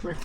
Come here.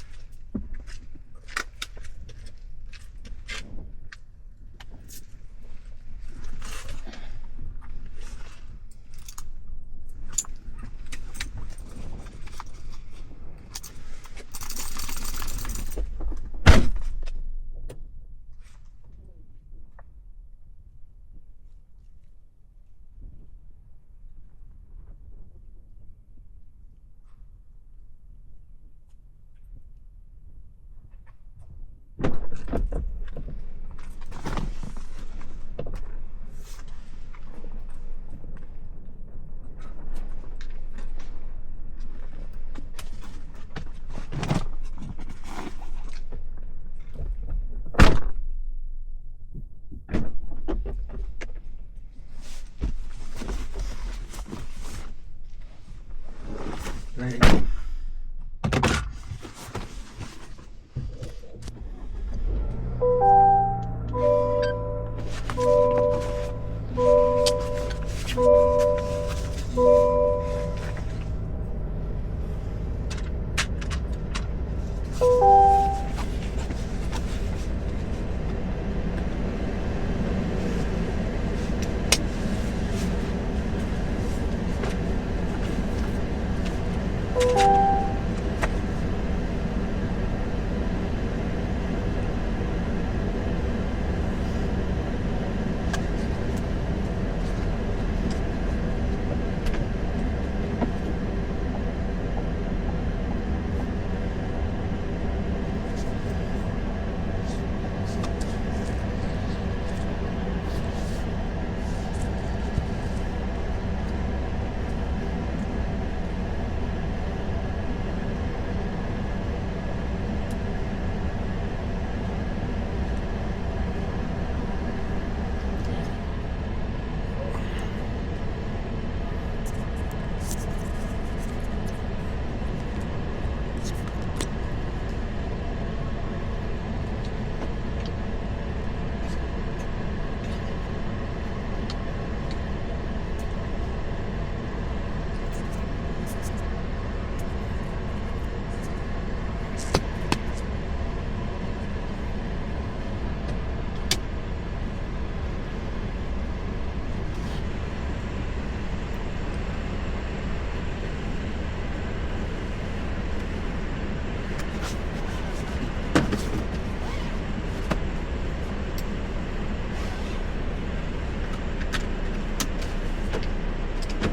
Ready.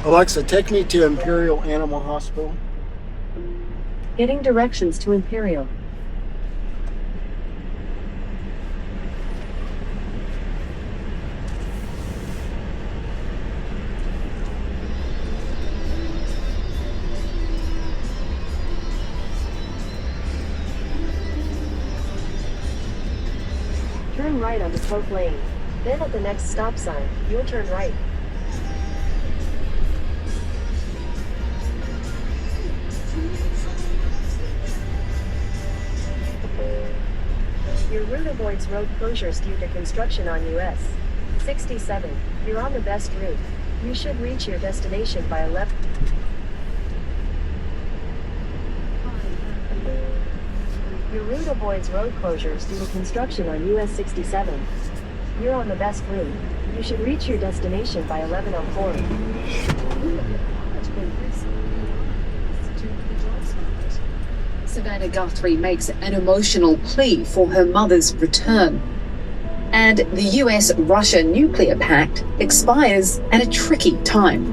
Alexa, take me to Imperial Animal Hospital. Getting directions to Imperial. Turn right on the Coke Lane. Then at the next stop sign, you'll turn right. Your route avoids road closures due to construction on US 67. You're on the best route. You should reach your destination by 11. Your route avoids road closures due to construction on US 67. You're on the best route. You should reach your destination by 11:04. Savannah Guthrie makes an emotional plea for her mother's return. And the US-Russia nuclear pact expires at a tricky time.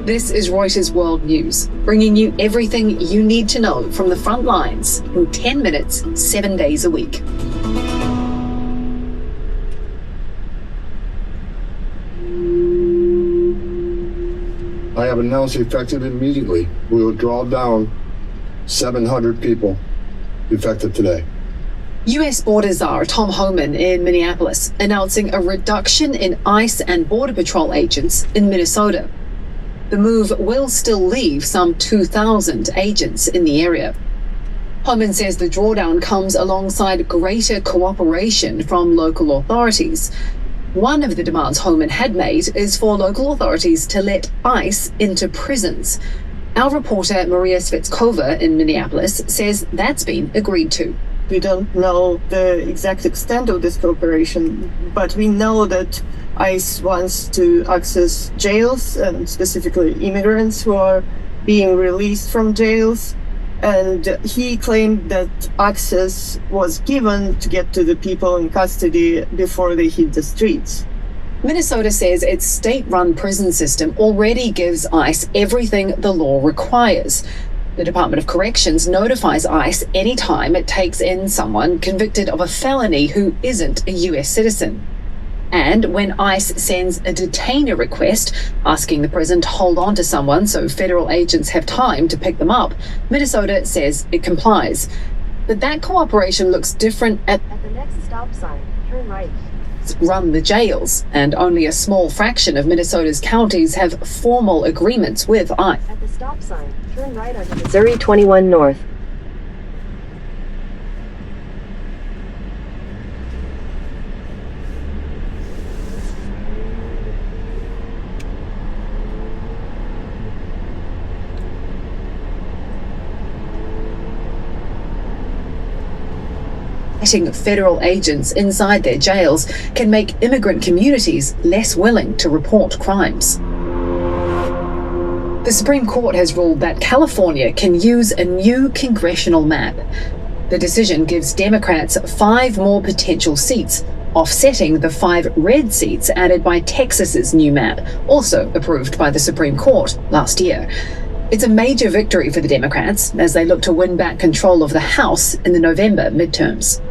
This is Reuters World News, bringing you everything you need to know from the front lines in 10 minutes, 7 days a week. I have announced effective immediately. We will draw down 700 people effective today. US Border Czar Tom Homan in Minneapolis announcing a reduction in ICE and Border Patrol agents in Minnesota. The move will still leave some 2,000 agents in the area. Homan says the drawdown comes alongside greater cooperation from local authorities. One of the demands Homan had made is for local authorities to let ICE into prisons. Our reporter Maria Svetskova in Minneapolis says that's been agreed to. We don't know the exact extent of this cooperation, but we know that ICE wants to access jails, and specifically immigrants who are being released from jails. And he claimed that access was given to get to the people in custody before they hit the streets. Minnesota says its state-run prison system already gives ICE everything the law requires. The Department of Corrections notifies ICE anytime it takes in someone convicted of a felony who isn't a US citizen. And when ICE sends a detainer request asking the prison to hold on to someone so federal agents have time to pick them up, Minnesota says it complies. But that cooperation looks different at the next stop sign, turn right. Run the jails, and only a small fraction of Minnesota's counties have formal agreements with ICE. At the stop sign, turn right onto Missouri 21 North. Letting federal agents inside their jails can make immigrant communities less willing to report crimes. The Supreme Court has ruled that California can use a new congressional map. The decision gives Democrats 5 more potential seats, offsetting the 5 red seats added by Texas's new map, also approved by the Supreme Court last year. It's a major victory for the Democrats as they look to win back control of the House in the November midterms.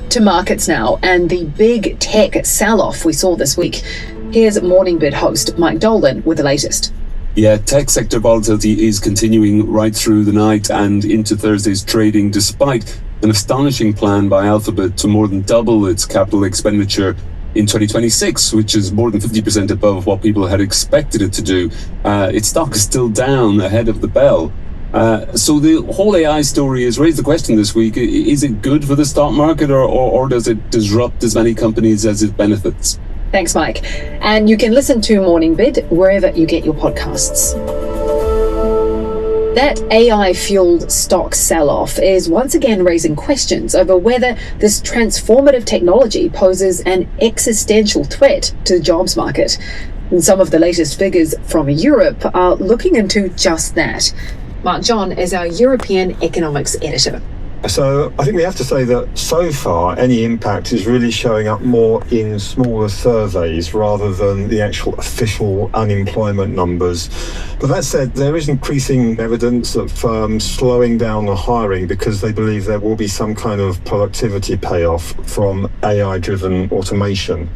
To markets now, and the big tech sell-off we saw this week. Here's Morning Bid host Mike Dolan with the latest. Yeah, tech sector volatility is continuing right through the night and into Thursday's trading, despite an astonishing plan by Alphabet to more than double its capital expenditure in 2026, which is more than 50% above what people had expected it to do. Its stock is still down ahead of the bell. So the whole AI story has raised the question this week: is it good for the stock market, or does it disrupt as many companies as it benefits? Thanks, Mike. And you can listen to Morning Bid wherever you get your podcasts. That AI-fueled stock sell-off is once again raising questions over whether this transformative technology poses an existential threat to the jobs market. And some of the latest figures from Europe are looking into just that. Mark John is our European economics editor. So I think we have to say that so far any impact is really showing up more in smaller surveys rather than the actual official unemployment numbers. But that said, there is increasing evidence of firms slowing down the hiring because they believe there will be some kind of productivity payoff from AI-driven automation.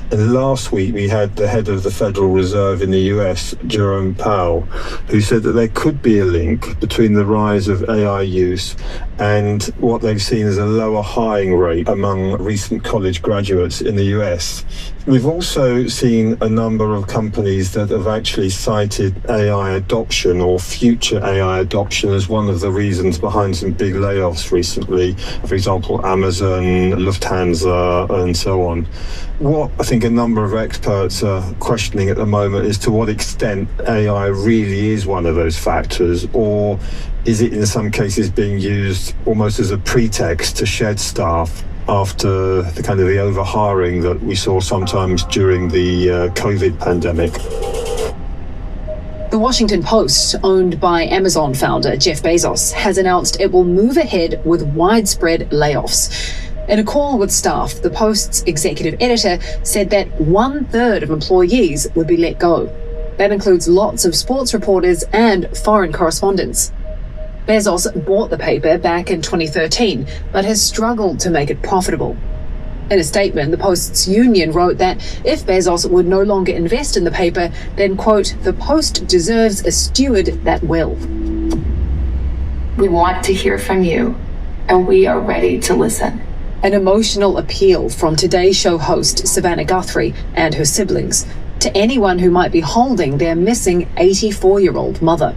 And last week we had the head of the Federal Reserve in the US, Jerome Powell, who said that there could be a link between the rise of AI use and what they've seen as a lower hiring rate among recent college graduates in the US. We've also seen a number of companies that have actually cited AI adoption or future AI adoption as one of the reasons behind some big layoffs recently. For example, Amazon, Lufthansa, and so on. What I think a number of experts are questioning at the moment is to what extent AI really is one of those factors, or is it in some cases being used almost as a pretext to shed staff after the kind of the overhiring that we saw sometimes during the COVID pandemic. The Washington Post, owned by Amazon founder Jeff Bezos, has announced it will move ahead with widespread layoffs. In a call with staff, the Post's executive editor said that 1/3 of employees would be let go. That includes lots of sports reporters and foreign correspondents. Bezos bought the paper back in 2013, but has struggled to make it profitable. In a statement, the Post's union wrote that if Bezos would no longer invest in the paper, then, quote, "The Post deserves a steward that will." We want to hear from you, and we are ready to listen. An emotional appeal from Today Show host Savannah Guthrie and her siblings to anyone who might be holding their missing 84-year-old mother.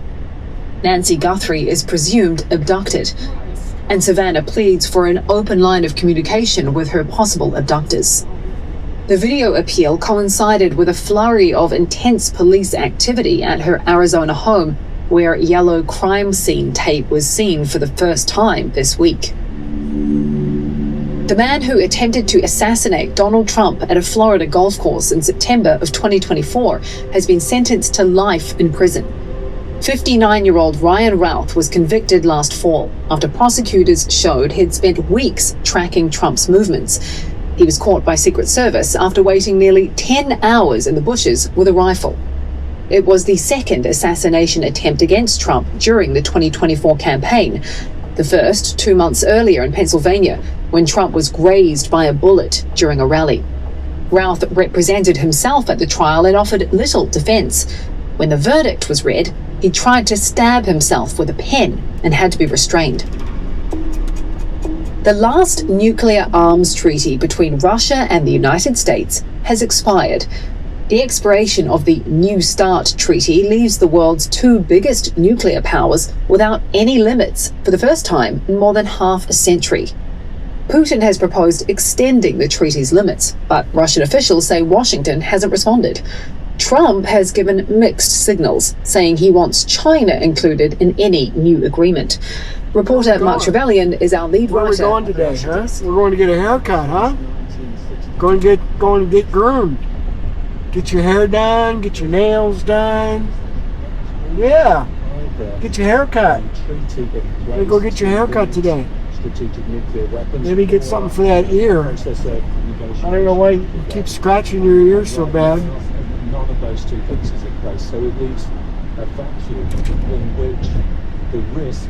Nancy Guthrie is presumed abducted, and Savannah pleads for an open line of communication with her possible abductors. The video appeal coincided with a flurry of intense police activity at her Arizona home, where yellow crime scene tape was seen for the first time this week. The man who attempted to assassinate Donald Trump at a Florida golf course in September of 2024 has been sentenced to life in prison. 59-year-old Ryan Routh was convicted last fall after prosecutors showed he'd spent weeks tracking Trump's movements. He was caught by Secret Service after waiting nearly 10 hours in the bushes with a rifle. It was the second assassination attempt against Trump during the 2024 campaign. The first 2 months earlier in Pennsylvania, when Trump was grazed by a bullet during a rally. Routh represented himself at the trial and offered little defense. When the verdict was read, he tried to stab himself with a pen and had to be restrained. The last nuclear arms treaty between Russia and the United States has expired. The expiration of the New START treaty leaves the world's two biggest nuclear powers without any limits for the first time in more than half a century. Putin has proposed extending the treaty's limits, but Russian officials say Washington hasn't responded. Trump has given mixed signals, saying he wants China included in any new agreement. Reporter Mark Trevelyan is our lead Where writer. are we going today, huh? We're going to get a haircut, huh? Going to get groomed. Get your hair done, get your nails done. Yeah. Get your hair cut. Maybe go get your hair cut today. Maybe get something for that ear. I don't know why you keep scratching your ear so bad. None of those two things is in place, so it leaves a vacuum in which the risk,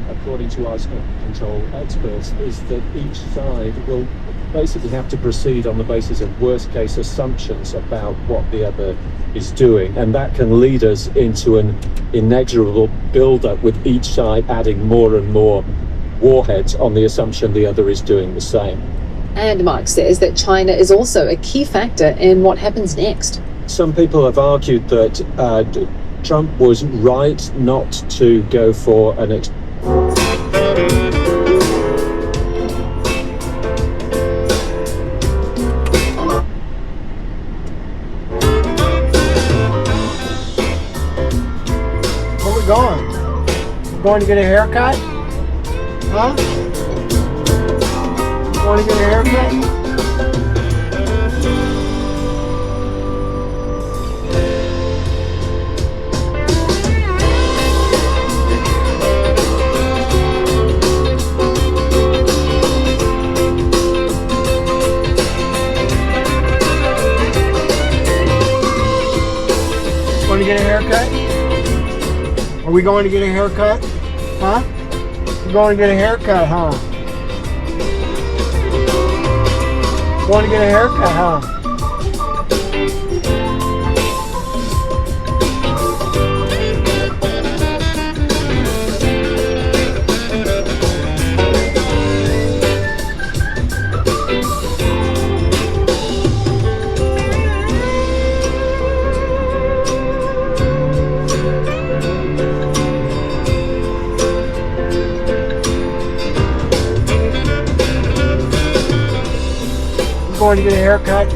according to our control experts, is that each side will basically have to proceed on the basis of worst case assumptions about what the other is doing, and that can lead us into an inexorable build-up with each side adding more and more warheads on the assumption the other is doing the same. And Mark says that China is also a key factor in what happens next. Some people have argued that Trump was right not to go for an Where we going? Going to get a haircut? Huh? Going to get a haircut? Going to get a haircut? Are we going to get a haircut? Huh? We're going to get a haircut, huh? Going to get a haircut, huh? Going to get a haircut?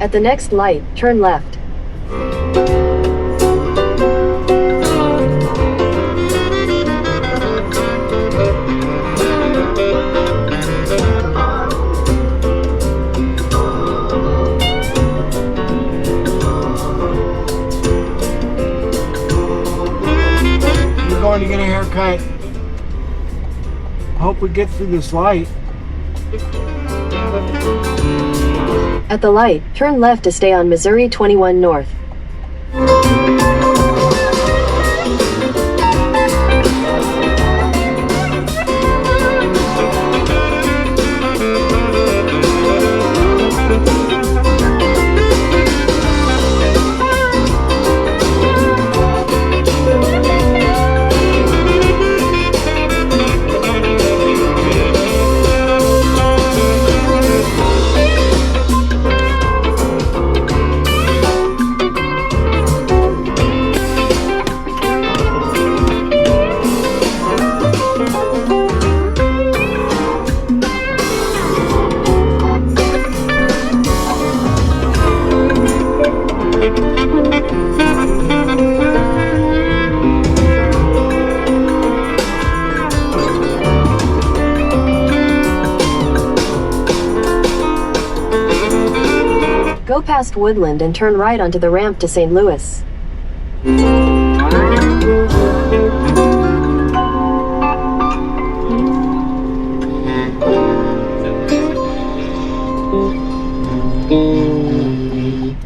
At the next light, turn left. haircut. Hope we get through this light. At the light, turn left to stay on Missouri 21 North. Go past Woodland and turn right onto the ramp to St. Louis.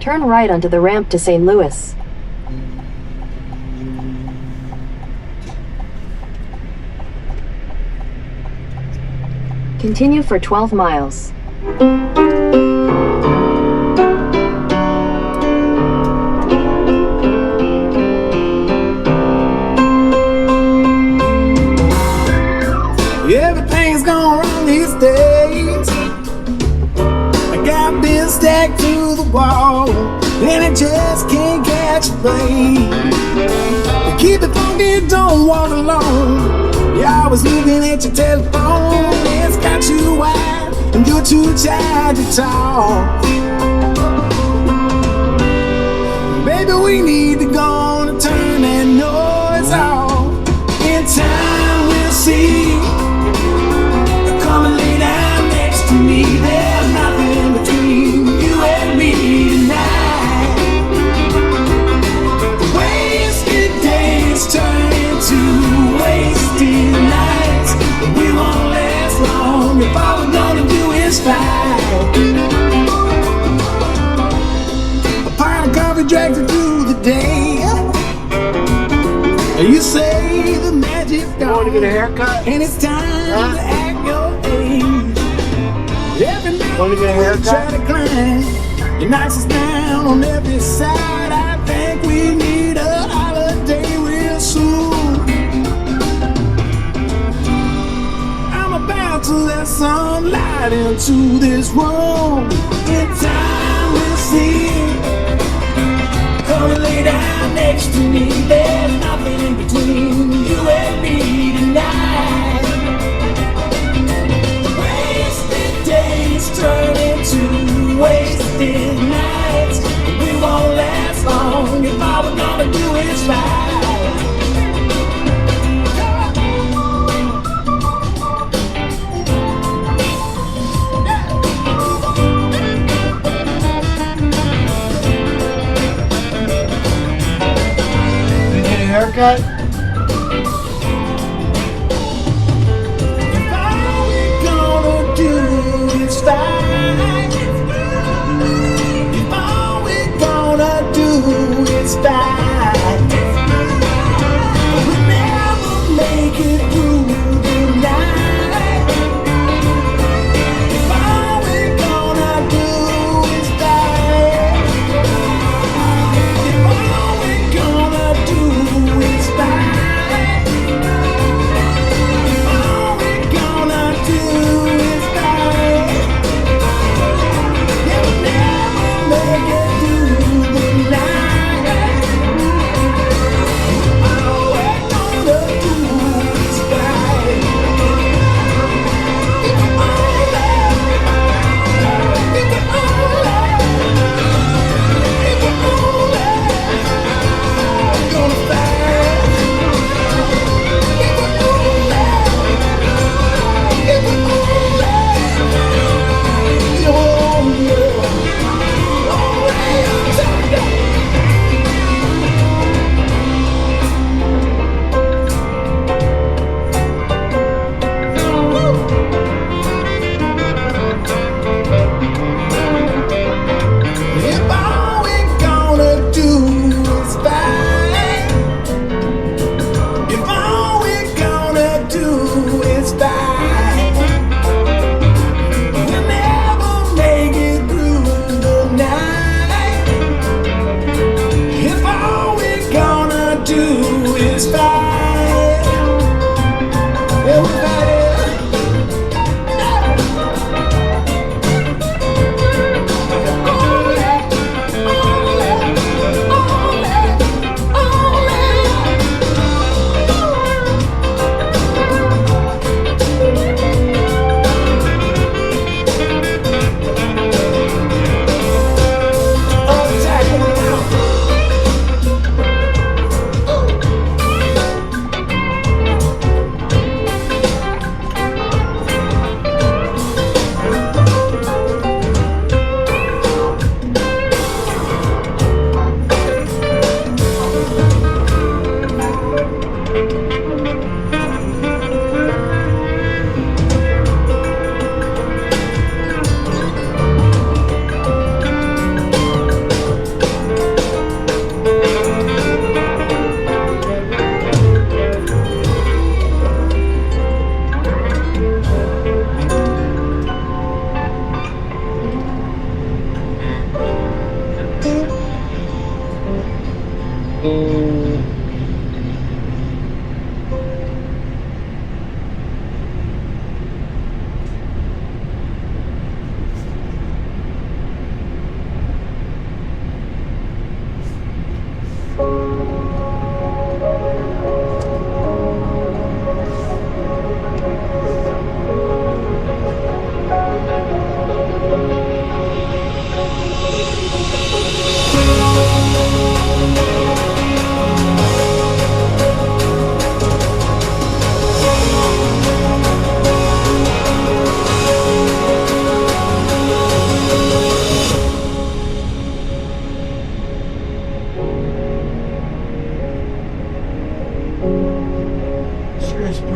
Turn right onto the ramp to St. Louis. Continue for 12 miles. Everything's going wrong these days. I got bills stacked to the wall, and I just can't catch a break. Keep it funky, don't walk alone. You're always looking at your telephone. It's got you wide, and you're too tired to talk. Baby, we need to go on and turn that noise off. In time, we'll see. Come and lay down next to me. There's nothing between you and me tonight. Wasted days turn into wasted nights. We won't last long if all we're gonna do is fight. A pint of coffee drags you through the day. You say the magic's gone. You want to get a haircut? And it's time to act your age. Every night Want to get a haircut? try to climb. Your knocks us down on every side. I think we need a holiday real soon. I'm about to let some light into this room. In time we'll see. Come and lay down next to me. There's nothing in between you and me tonight. Wasted days turn into wasted nights. We won't last long if all we're gonna do is fight. Haircut? If all we're gonna do is fight, if all we're gonna do is fight, we'll never make it through the night. If all we're gonna do is fight, if all we're gonna do is fight.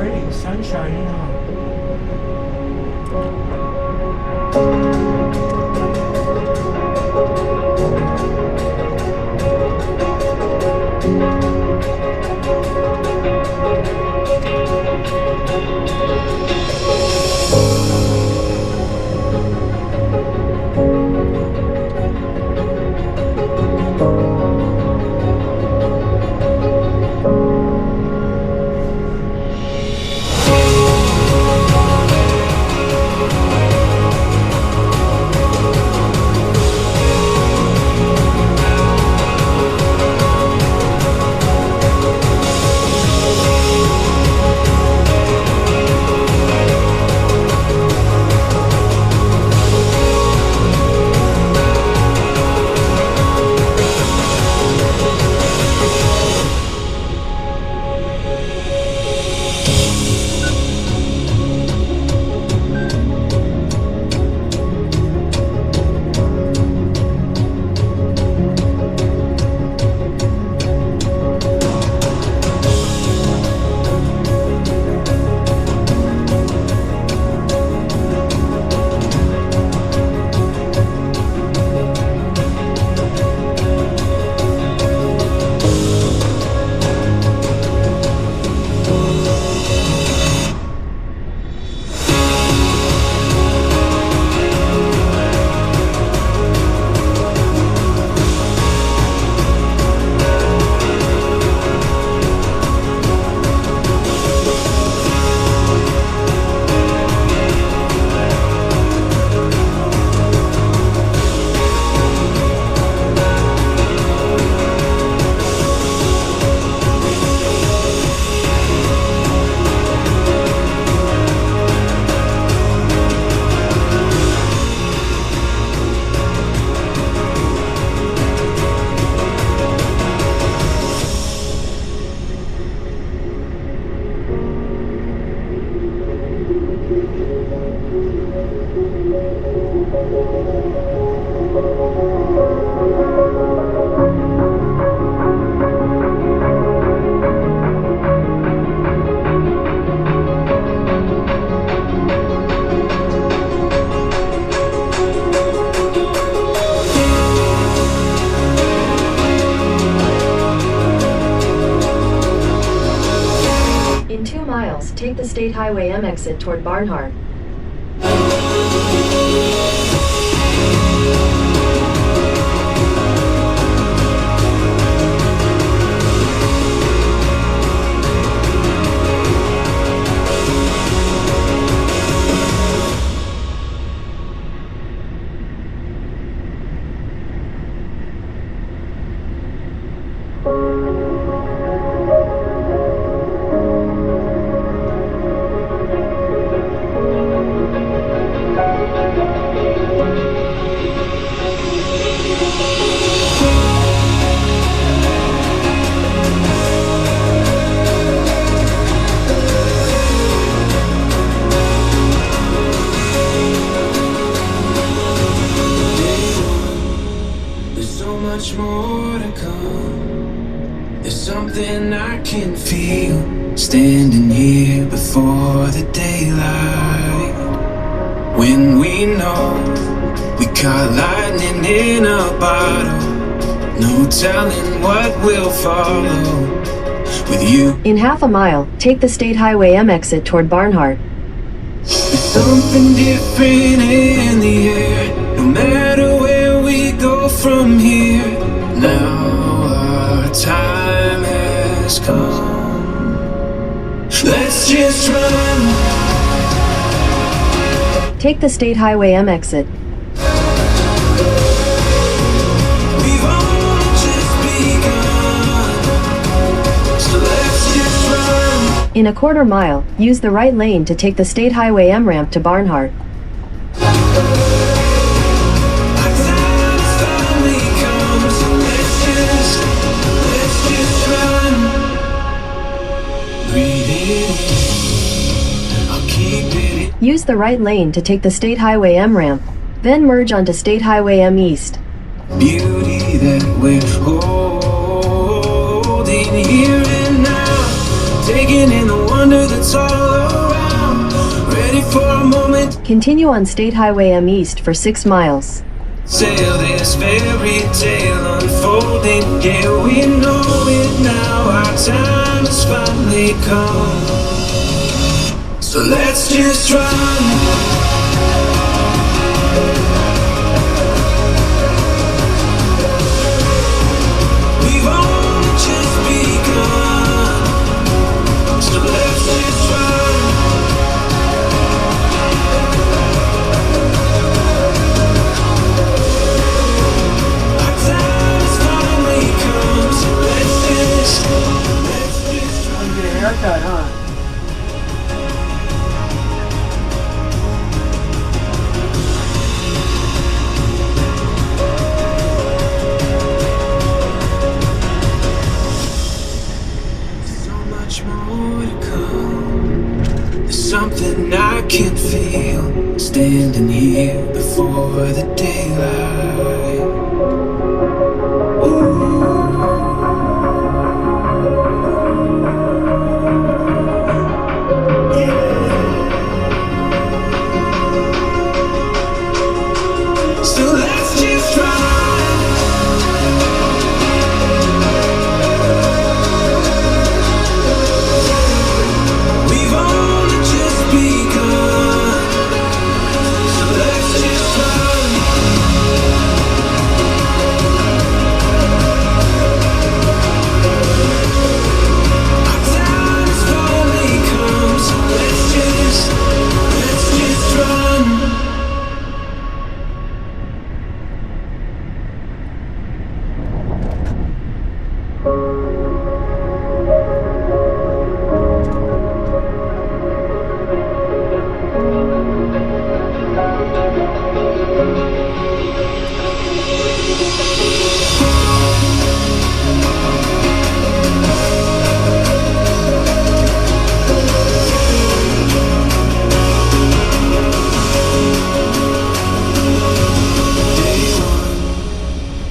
pretty. The sun's shining on. In 2 miles, take the State Highway M exit toward Barnhart. Much more to come. There's something I can feel standing here before the daylight. When we know we caught lightning in a bottle, no telling what will follow with you. In half a mile, take the State Highway M exit toward Barnhart. There's something different in the air, no matter where we go from here. Now our time has come. Let's just run. Take the State Highway M exit. We've only just begun. So let's just run. In a quarter mile, use the right lane to take the State Highway M ramp to Barnhart. Use the right lane to take the State Highway M ramp, then merge onto State Highway M East. Beauty that we're holding here and now, taking in the wonder that's that's all around. Ready for a moment. Continue on State Highway M East for 6 miles. Sail this fairy tale unfolding. Yeah, we know it now. Our time has finally come. So let's just run. We've only just begun. So let's just run. Our time has finally come. So let's just run. Get a haircut, huh? So much more to come. There's something I can feel standing here before the daylight. So let's just run. We've only just begun. So let's just run. Our time has finally come. So let's just run.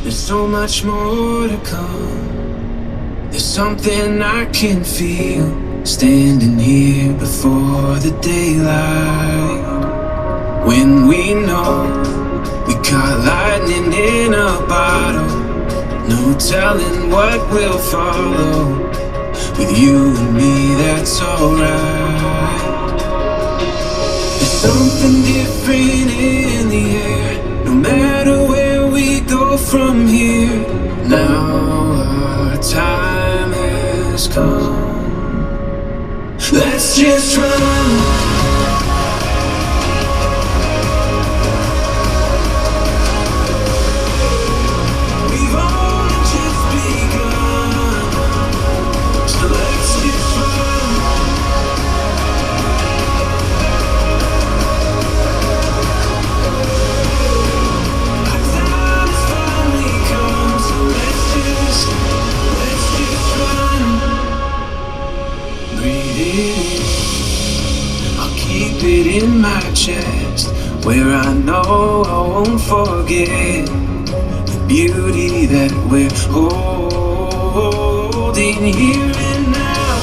There's so much more to come. There's something I can feel standing here before the daylight. When we know we caught lightning in a bottle, no telling what will follow. With you and me, that's alright. There's something different in the air. No matter where we go from here, now our time has come. Let's just run. We've only just begun. So let's just run. Our time has finally come. So let's just run. Breathe it in. I'll keep it in my chest, where I know I won't forget the beauty that we're holding here and now.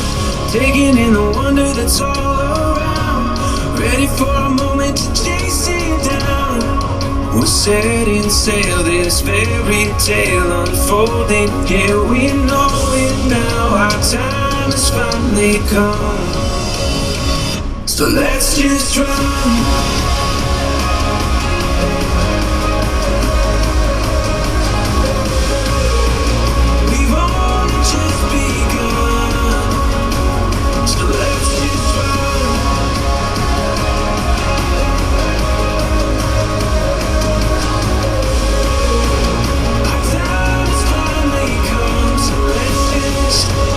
Taking in the wonder that's all around. Ready for a moment to chase it down. We're setting sail, this fairy tale unfolding. Yeah, we know it now. Our time has finally come. So let's just run. We've only just begun. So let's just run. Our time has finally come. So let's just run.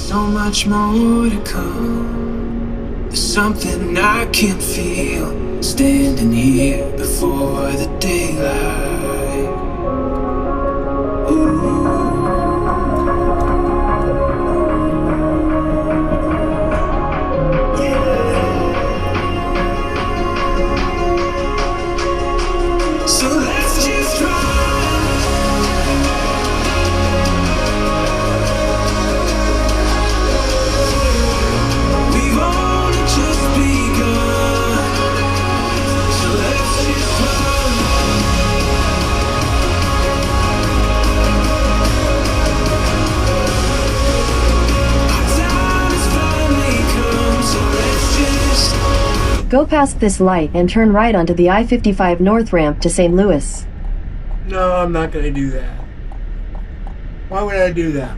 So much more to come. There's something I can feel standing here before the daylight. Go past this light and turn right onto the I-55 North ramp to St. Louis. No, I'm not going to do that. Why would I do that?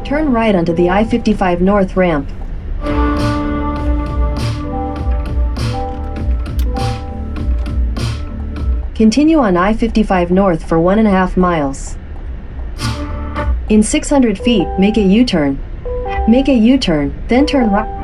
Turn right onto the I-55 North ramp. Continue on I-55 North for 1.5 miles. In 600 feet, make a U-turn. Make a U-turn, then turn right.